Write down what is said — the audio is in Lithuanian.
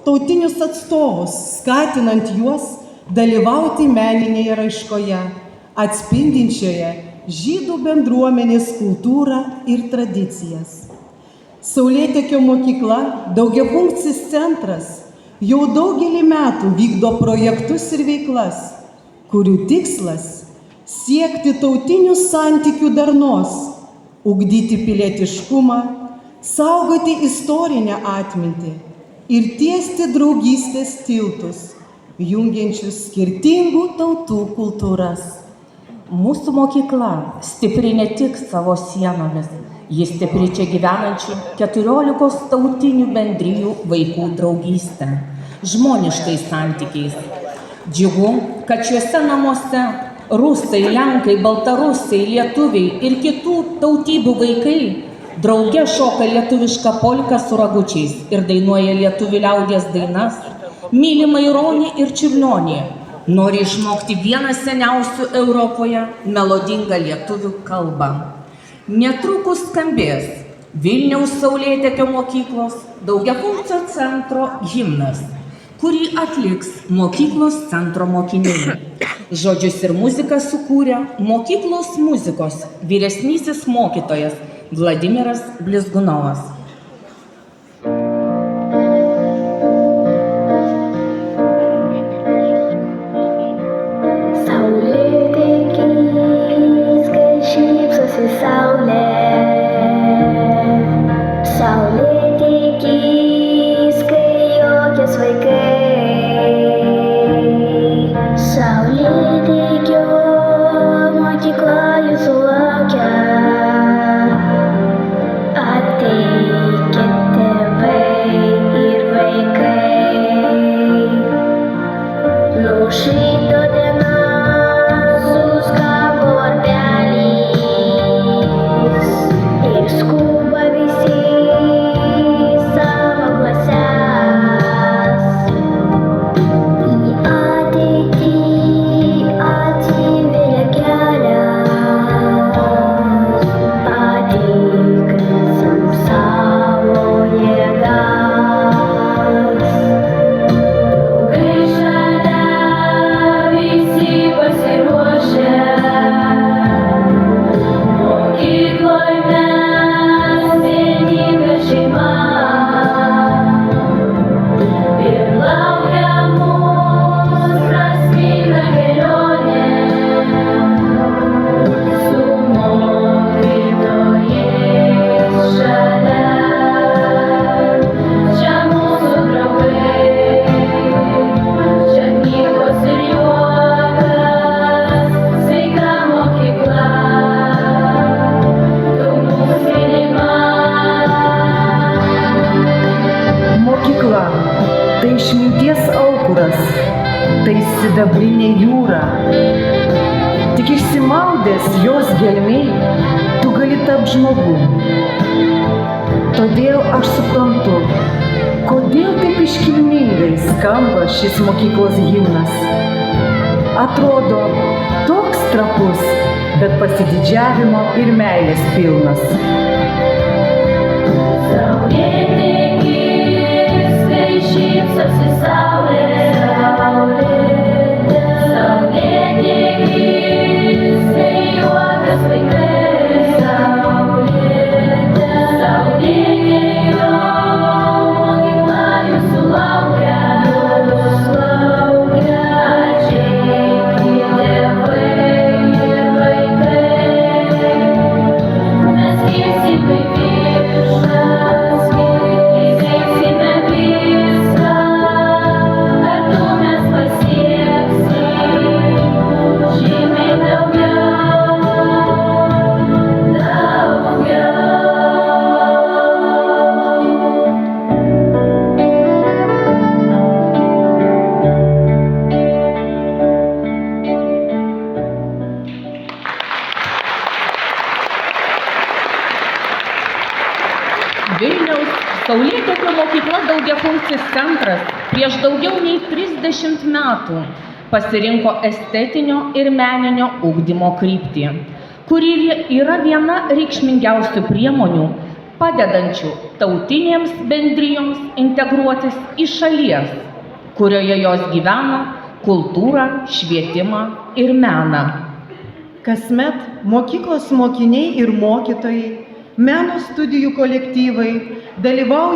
tautinius atstovus, skatinant juos dalyvauti meninėje raiškoje, atspindinčioje žydų bendruomenės kultūrą ir tradicijas. Saulėtekio mokykla, daugiafunkcis centras, jau daugelį metų vykdo projektus ir veiklas, kurių tikslas – siekti tautinių santykių darnos, ugdyti pilietiškumą, saugoti istorinę atmintį ir tiesti draugystės tiltus, jungiančius skirtingų tautų kultūras. Mūsų mokykla stipri ne tik savo sienomis, ji stipri čia gyvenančių 14 tautinių bendrijų vaikų draugystę, žmoniškais santykiais. Džiugu, kad šiuose namuose rusai, lenkai, baltarusiai, lietuviai ir kitų tautybių vaikai drauge šoka lietuvišką polką su ragučiais ir dainuoja lietuvių liaudies dainas, myli Maironį ir Čiurlionį, nori išmokti vieną seniausių Europoje melodingą lietuvių kalbą. Netrukus skambės Vilniaus Saulėtekio mokyklos daugiafunkcio centro himnas, kurį atliks mokyklos centro mokiniai. Žodžius ir muziką sukūrė mokyklos muzikos vyresnysis mokytojas Vladimiras Blizgunovas. Saulėtekis, kai šypsosi saulė. Saulėtekis, kai juokias vaikai. Saulėtekio mokykla jūsų laukia. Ateikit tėvai ir vaikai. Nušvito diena, suskamba varpelis ir skuba visi savo klases. Į ateitį atsiveria kelias, patikrinsim savo jėgas. Draugai šalia, visi pasiruošę, mokykloj mes vieninga šeima ir laukia mus prasminga kelionė su mokytojais šalia. Čia mūsų draugai, čia knygos ir juokas, sveika mokykla, tu mūsų mylima. Mokykla – tai išminties aukuras, tai sidabrinė jūra. Tik išsimaudęs jos gelmėj, tu gali tapti žmogum. Todėl aš suprantu, kodėl taip iškilmingai skamba šis mokyklos himnas. Atrodo, toks trapus, bet pasididžiavimo ir meilės pilnas. Saulėtekis, kai šypsosi saulė. Saulėtekis, kai juokas vaikai. Saulėtekio mokykla jūsų laukia. Ateikit tėvai ir vaikai. Mes girsime viešas, įveiksime viską, kartu mes pasieksim žymiai daugiau. Vilniaus Saulėtekio mokykla daugiafunkcis centras prieš daugiau nei 30 metų pasirinko estetinio ir meninio ugdymo kryptį, kuri yra viena reikšmingiausių priemonių padedančių tautinėms bendrijoms integruotis į šalies, kurioje jos gyvena, kultūrą, švietimą ir meną. Kasmet mokyklos mokiniai ir mokytojai, meno studijų kolektyvai dalyvauja